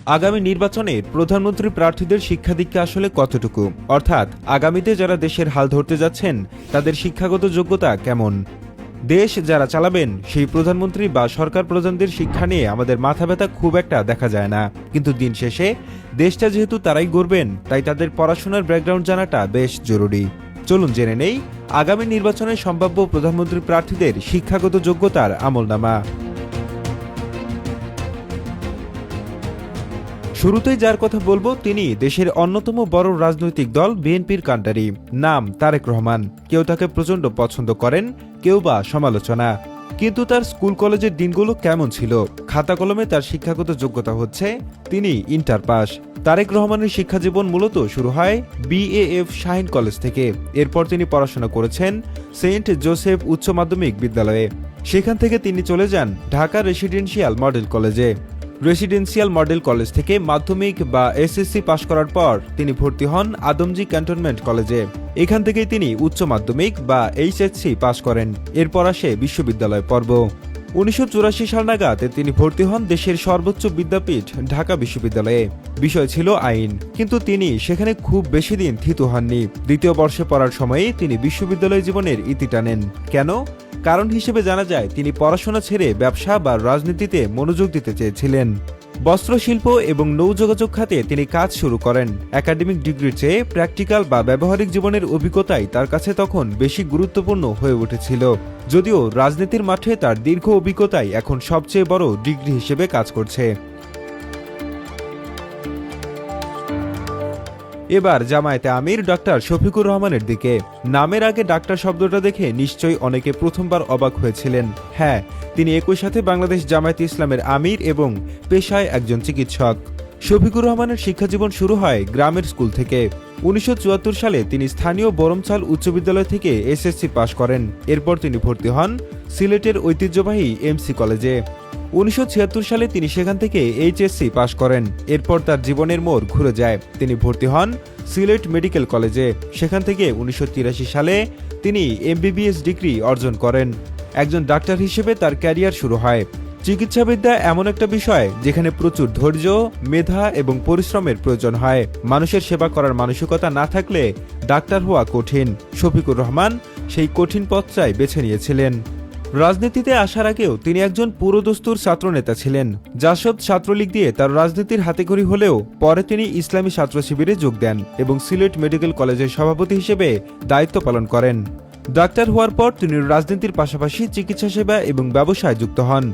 আগামী নির্বাচনে প্রধানমন্ত্রী প্রার্থীদের শিক্ষা দীক্ষা আসলে কতটুকু, অর্থাৎ আগামীতে যারা দেশের হাল ধরতে যাচ্ছেন তাদের শিক্ষাগত যোগ্যতা কেমন? দেশ যারা চালাবেন সেই প্রধানমন্ত্রী বা সরকার প্রধানদের শিক্ষা নিয়ে আমাদের মাথা ব্যথা খুব একটা দেখা যায় না, কিন্তু দিন শেষে দেশটা যেহেতু তারাই গড়বেন তাই তাদের পড়াশোনার ব্যাকগ্রাউন্ড জানাটা বেশ জরুরি। চলুন জেনে নেই আগামী নির্বাচনে সম্ভাব্য প্রধানমন্ত্রী প্রার্থীদের শিক্ষাগত যোগ্যতার আমলনামা। শুরুতেই যার কথা বলবো তিনি দেশের অন্যতম বড় রাজনৈতিক দল বিএনপির কাণ্ডারি, নাম তারেক রহমান। কেউ তাকে প্রচণ্ড পছন্দ করেন, কেউ বা সমালোচনা। কিন্তু তার স্কুল কলেজের দিনগুলো কেমন ছিল? খাতা কলমে তার শিক্ষাগত যোগ্যতা হচ্ছে তিনি ইন্টার পাস। তারেক রহমানের শিক্ষাজীবন মূলত শুরু হয় BAF শাহিন কলেজ থেকে। এরপর তিনি পড়াশোনা করেছেন সেন্ট জোসেফ উচ্চ মাধ্যমিক বিদ্যালয়ে। সেখান থেকে তিনি চলে যান ঢাকা রেসিডেন্সিয়াল মডেল কলেজে। রেসিডেন্সিয়াল মডেল কলেজ থেকে মাধ্যমিক বা SSC পাশ করার পর তিনি ভর্তি হন আদমজী ক্যান্টনমেন্ট কলেজে। এখান থেকেই তিনি উচ্চ মাধ্যমিক বা HSC পাশ করেন। এরপর আসে বিশ্ববিদ্যালয় পর্ব। 1984 সাল নাগাদ তিনি ভর্তি হন দেশের সর্বোচ্চ বিদ্যাপীঠ ঢাকা বিশ্ববিদ্যালয়ে। বিষয় ছিল আইন, কিন্তু তিনি সেখানে খুব বেশি দিন থিত হননি। দ্বিতীয় বর্ষে পড়ার সময়ে তিনি বিশ্ববিদ্যালয় জীবনের ইতি টানেন। কেন? কারণ হিসেবে জানা যায় তিনি পড়াশোনা ছেড়ে ব্যবসা বা রাজনীতিতে মনোযোগ দিতে চেয়েছিলেন। বস্ত্রশিল্প এবং নৌযোগাযোগ খাতে তিনি কাজ শুরু করেন। একাডেমিক ডিগ্রির চেয়ে প্র্যাকটিক্যাল বা ব্যবহারিক জীবনের অভিজ্ঞতাই তার কাছে তখন বেশি গুরুত্বপূর্ণ হয়ে উঠেছিল। যদিও রাজনীতির মাঠে তার দীর্ঘ অভিজ্ঞতাই এখন সবচেয়ে বড় ডিগ্রি হিসেবে কাজ করছে। এবার জামায়াতে আমির ডক্টর শফিকুর রহমানের দিকে। নামের আগে ডাক্তার শব্দটা দেখে নিশ্চয়ই অনেকে প্রথমবার অবাক হয়েছিলেন। হ্যাঁ, তিনি একই সাথে বাংলাদেশ জামায়াতে ইসলামের আমির এবং পেশায় একজন চিকিৎসক। শফিকুর রহমানের শিক্ষাজীবন শুরু হয় গ্রামের স্কুল থেকে। 1974 সালে তিনি স্থানীয় বরমচাল উচ্চ বিদ্যালয় থেকে SSC পাশ করেন। এরপর তিনি ভর্তি হন সিলেটের ঐতিহ্যবাহী MC কলেজে। 1976 সালে তিনি সেখান থেকে HSC পাশ করেন। এরপর তার জীবনের মোড় ঘুরে যায়। তিনি ভর্তি হন সিলেট মেডিকেল কলেজে। সেখান থেকে 1983 সালে তিনি MBBS ডিগ্রি অর্জন করেন। একজন ডাক্তার হিসেবে তার ক্যারিয়ার শুরু হয়। চিকিৎসাবিদ্যা এমন একটা বিষয় যেখানে প্রচুর ধৈর্য, মেধা এবং পরিশ্রমের প্রয়োজন হয়। মানুষের সেবা করার মানসিকতা না থাকলে ডাক্তার হওয়া কঠিন। শফিকুর রহমান সেই কঠিন পথটাই বেছে নিয়েছিলেন। রাজনীতিতে আসার আগেও তিনি একজন পুরোদস্তুর ছাত্রনেতা ছিলেন। জাসদ ছাত্রলীগ দিয়ে তার রাজনীতির হাতেখড়ি হলেও পরে তিনি ইসলামী ছাত্র শিবিরে যোগ দেন এবং সিলেট মেডিকেল কলেজের সভাপতি হিসেবে দায়িত্ব পালন করেন। ডাক্তার হওয়ার পর তিনি রাজনীতির পাশাপাশি চিকিৎসা সেবা এবং ব্যবসায় যুক্ত হন।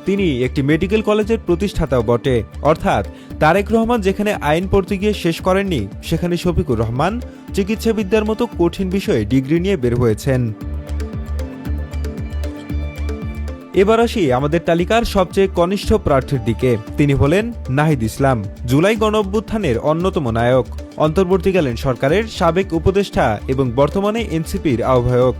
তিনি একটি মেডিকেল কলেজের প্রতিষ্ঠাতাও বটে। অর্থাৎ তারেক রহমান যেখানে আইন পড়তে গিয়ে শেষ করেননি, সেখানে শফিকুর রহমান চিকিৎসাবিদ্যার মতো কঠিন বিষয়ে ডিগ্রি নিয়ে বের হয়েছেন। এবার আসি আমাদের তালিকার সবচেয়ে কনিষ্ঠ প্রার্থীর দিকে। তিনি হলেন নাহিদ ইসলাম, জুলাই গণঅভ্যুত্থানের অন্যতম নায়ক, অন্তর্বর্তীকালীন সরকারের সাবেক উপদেষ্টা এবং বর্তমানে এনসিপির আহ্বায়ক।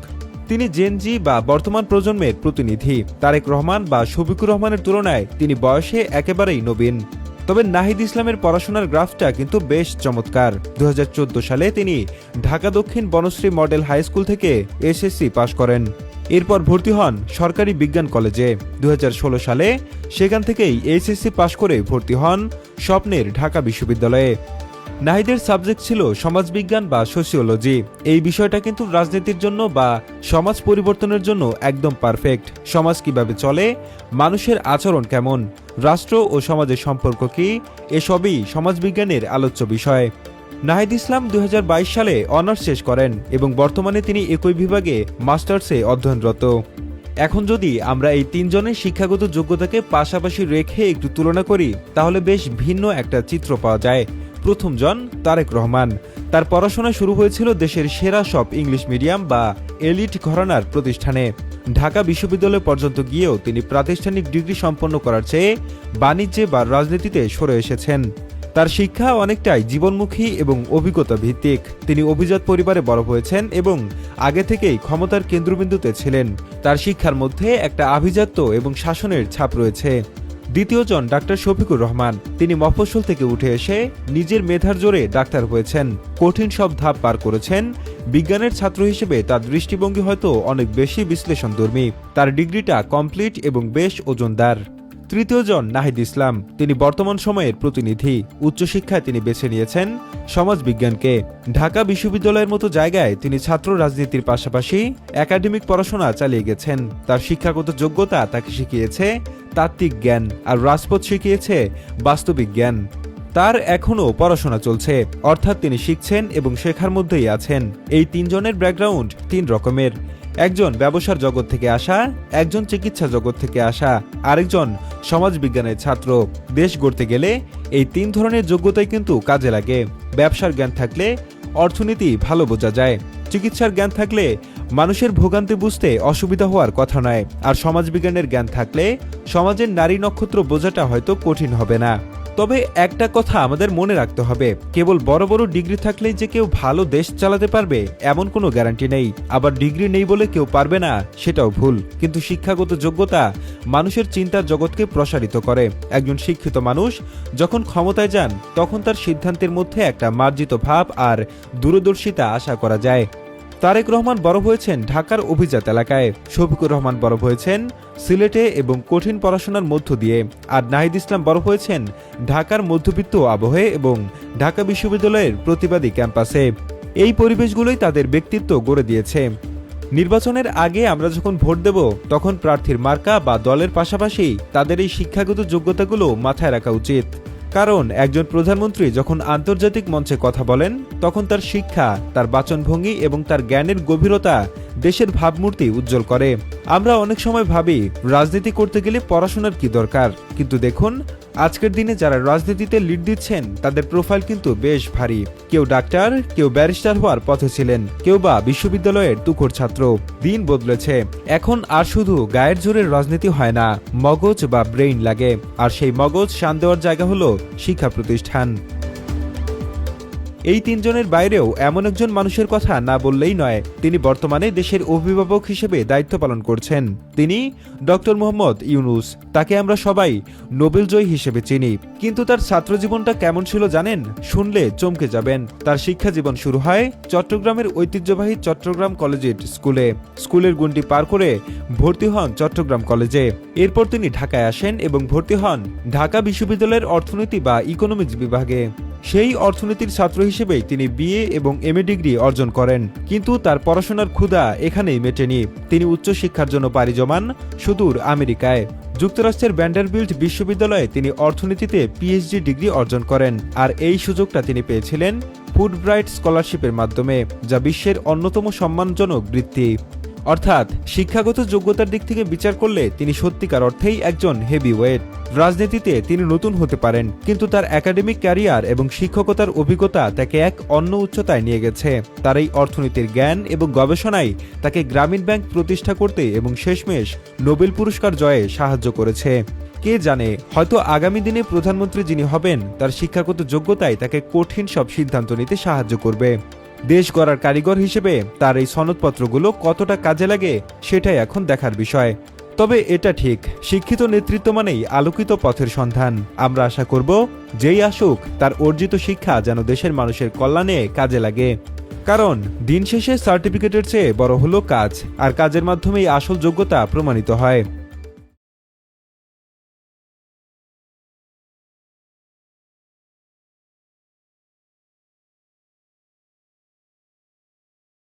তিনি জেনজি বা বর্তমান প্রজন্মের প্রতিনিধি। তারেক রহমান বা শফিকুর রহমানের তুলনায় তিনি বয়সে একেবারেই নবীন। তবে নাহিদ ইসলামের পড়াশোনার গ্রাফটা কিন্তু বেশ চমৎকার। 2014 সালে তিনি ঢাকা দক্ষিণ বনশ্রী মডেল হাই স্কুল থেকে SSC পাশ করেন। এরপর ভর্তি হন সরকারি বিজ্ঞান কলেজে। 2016 সালে সেখান থেকেই SSC পাশ করে ভর্তি হন স্বপ্নের ঢাকা বিশ্ববিদ্যালয়ে। নাহিদের সাবজেক্ট ছিল সমাজবিজ্ঞান বা সোশিওলজি। এই বিষয়টা কিন্তু রাজনীতির জন্য বা সমাজ পরিবর্তনের জন্য একদম পারফেক্ট। সমাজ কিভাবে চলে, মানুষের আচরণ কেমন, রাষ্ট্র ও সমাজের সম্পর্ক কি, এসবই সমাজবিজ্ঞানের আলোচ্য বিষয়। নাহিদ ইসলাম 2022 সালে অনার্স শেষ করেন এবং বর্তমানে তিনি একই বিভাগে মাস্টার্সে অধ্যয়নরত। এখন যদি আমরা এই তিনজনের শিক্ষাগত যোগ্যতাকে পাশাপাশি রেখে একটু তুলনা করি তাহলে বেশ ভিন্ন একটা চিত্র পাওয়া যায়। প্রথম জন তারেক রহমান। তার পড়াশোনা শুরু হয়েছিল দেশের সেরা সব ইংলিশ মিডিয়াম বা এলিট ঘরানার প্রতিষ্ঠানে। ঢাকা বিশ্ববিদ্যালয় পর্যন্ত গিয়েও তিনি প্রাতিষ্ঠানিক ডিগ্রি সম্পন্ন করার চেয়ে বাণিজ্যে বা রাজনীতিতে সরে এসেছেন। তার শিক্ষা অনেকটাই জীবনমুখী এবং অভিজ্ঞতা ভিত্তিক। তিনি অভিজাত পরিবারে বড় হয়েছেন এবং আগে থেকেই ক্ষমতার কেন্দ্রবিন্দুতে ছিলেন। তার শিক্ষার মধ্যে একটা আভিজাত্য এবং শাসনের ছাপ রয়েছে। দ্বিতীয় জন ডাক্তার শফিকুর রহমান। তিনি মফস্বল থেকে উঠে এসে নিজের মেধার জোরে ডাক্তার হয়েছেন। কঠিন সব ধাপ পার করেছেন। বিজ্ঞানের ছাত্র হিসেবে তার দৃষ্টিভঙ্গি হয়তো অনেক বেশি বিশ্লেষণধর্মী। তার ডিগ্রিটা কমপ্লিট এবং বেশ ওজনদার। তৃতীয় জন নাহিদ ইসলাম। তিনি বর্তমান সময়ের প্রতিনিধি। উচ্চশিক্ষায় তিনি বেছে নিয়েছেন সমাজবিজ্ঞানকে। ঢাকা বিশ্ববিদ্যালয়ের মতো জায়গায় তিনি ছাত্র রাজনীতির পাশাপাশি একাডেমিক পড়াশোনা চালিয়ে গেছেন। তার শিক্ষাগত যোগ্যতা তাকে শিখিয়েছে তাত্ত্বিক জ্ঞান, আর রাজপথ শিখিয়েছে বাস্তবিক জ্ঞান। তার এখনও পড়াশোনা চলছে, অর্থাৎ তিনি শিখছেন এবং শেখার মধ্যেই আছেন। এই তিনজনের ব্যাকগ্রাউন্ড তিন রকমের। একজন ব্যবসার জগৎ থেকে আসা, একজন চিকিৎসা জগৎ থেকে আসা, আরেকজন সমাজবিজ্ঞানের ছাত্র। দেশ গড়তে গেলে এই তিন ধরনের যোগ্যতাই কিন্তু কাজে লাগে। ব্যবসার জ্ঞান থাকলে অর্থনীতি ভালো বোঝা যায়, চিকিৎসার জ্ঞান থাকলে মানুষের ভোগান্তি বুঝতে অসুবিধা হওয়ার কথা নয়, আর সমাজবিজ্ঞানের জ্ঞান থাকলে সমাজের নারী নক্ষত্র বোঝাটা হয়তো কঠিন হবে না। তবে একটা কথা আমাদের মনে রাখতে হবে, কেবল বড় বড় ডিগ্রি থাকলেই যে কেউ ভালো দেশ চালাতে পারবে এমন কোনো গ্যারান্টি নেই। আবার ডিগ্রি নেই বলে কেউ পারবে না, সেটাও ভুল। কিন্তু শিক্ষাগত যোগ্যতা মানুষের চিন্তার জগৎকে প্রসারিত করে। একজন শিক্ষিত মানুষ যখন ক্ষমতায় যান তখন তার সিদ্ধান্তের মধ্যে একটা মার্জিত ভাব আর দূরদর্শিতা আশা করা যায়। তারেক রহমান বড় হয়েছেন ঢাকার অভিজাত এলাকায়, শফিকুর রহমান বড় হয়েছেন সিলেটে এবং কঠিন পড়াশোনার মধ্য দিয়ে, আর নাহিদ ইসলাম বড় হয়েছেন ঢাকার মধ্যবিত্ত আবহে এবং ঢাকা বিশ্ববিদ্যালয়ের প্রতিবাদী ক্যাম্পাসে। এই পরিবেশগুলোই তাদের ব্যক্তিত্ব গড়ে দিয়েছে। নির্বাচনের আগে আমরা যখন ভোট দেব তখন প্রার্থীর মার্কা বা দলের পাশাপাশি তাদের এই শিক্ষাগত যোগ্যতাগুলো মাথায় রাখা উচিত। কারণ একজন প্রধানমন্ত্রী যখন আন্তর্জাতিক মঞ্চে কথা বলেন তখন তার শিক্ষা, তার বাচনভঙ্গি এবং তার জ্ঞানের গভীরতা দেশের ভাবমূর্তি উজ্জ্বল করে। আমরা অনেক সময় ভাবি রাজনীতি করতে গেলে পড়াশোনার কি দরকার, কিন্তু দেখুন আজকের দিনে যারা রাজনীতিতে লিড দিচ্ছেন তাদের প্রোফাইল কিন্তু বেশ ভারী। কেউ ডাক্তার, কেউ ব্যারিস্টার হওয়ার পথে ছিলেন, কেউ বা বিশ্ববিদ্যালয়ের তুখোড় ছাত্র। দিন বদলেছে, এখন আর শুধু গায়ের জোরের রাজনীতি হয় না, মগজ বা ব্রেইন লাগে। আর সেই মগজ শান দেওয়ার জায়গা হলো শিক্ষা প্রতিষ্ঠান। এই তিনজনের বাইরেও এমন একজন মানুষের কথা না বললেই নয়। তিনি বর্তমানে দেশের অভিভাবক হিসেবে দায়িত্ব পালন করছেন। তিনি ডক্টর মোহাম্মদ ইউনূস। তাকে আমরা সবাই নোবেলজয়ী হিসেবে চিনি, কিন্তু তার ছাত্র জীবনটা কেমন ছিল জানেন? শুনলে চমকে যাবেন। তার শিক্ষা জীবন শুরু হয় চট্টগ্রামের ঐতিহ্যবাহী চট্টগ্রাম কলেজিয়েট স্কুলে। স্কুলের গণ্ডি পার করে ভর্তি হন চট্টগ্রাম কলেজে। এরপর তিনি ঢাকায় আসেন এবং ভর্তি হন ঢাকা বিশ্ববিদ্যালয়ের অর্থনীতি বা ইকোনমিক্স বিভাগে। সেই অর্থনীতির ছাত্র হিসেবেই তিনি বিএ এবং এমএ ডিগ্রি অর্জন করেন, কিন্তু তার পড়াশোনার ক্ষুধা এখানেই মেটেনি। তিনি উচ্চশিক্ষার জন্য পাড়ি জমান সুদূর আমেরিকায়। যুক্তরাষ্ট্রের ভ্যান্ডারবিল্ট বিশ্ববিদ্যালয়ে তিনি অর্থনীতিতে পিএইচডি ডিগ্রি অর্জন করেন, আর এই সুযোগটা তিনি পেয়েছিলেন ফুডব্রাইট স্কলারশিপের মাধ্যমে, যা বিশ্বের অন্যতম সম্মানজনক বৃত্তি। অর্থাৎ শিক্ষাগত যোগ্যতার দিক থেকে বিচার করলে তিনি সত্যিকার অর্থেই একজন হেভিওয়েট। রাজনীতিতে তিনি নতুন হতে পারেন, কিন্তু তার একাডেমিক ক্যারিয়ার এবং শিক্ষকতার অভিজ্ঞতা তাকে এক অন্য উচ্চতায় নিয়ে গেছে। তার এই অর্থনীতির জ্ঞান এবং গবেষণায় তাকে গ্রামীণ ব্যাংক প্রতিষ্ঠা করতে এবং শেষমেশ নোবেল পুরস্কার জয়ে সাহায্য করেছে। কে জানে, হয়তো আগামী দিনে প্রধানমন্ত্রী যিনি হবেন তার শিক্ষাগত যোগ্যতায় তাকে কঠিন সব সিদ্ধান্ত নিতে সাহায্য করবে। দেশ গড়ার কারিগর হিসেবে তার এই সনদপত্রগুলো কতটা কাজে লাগে সেটাই এখন দেখার বিষয়। তবে এটা ঠিক, শিক্ষিত নেতৃত্ব মানেই আলোকিত পথের সন্ধান। আমরা আশা করব যেই আসুক তার অর্জিত শিক্ষা যেন দেশের মানুষের কল্যাণে কাজে লাগে। কারণ দিন শেষে সার্টিফিকেটের চেয়ে বড় হলো কাজ, আর কাজের মাধ্যমেই আসল যোগ্যতা প্রমাণিত হয়।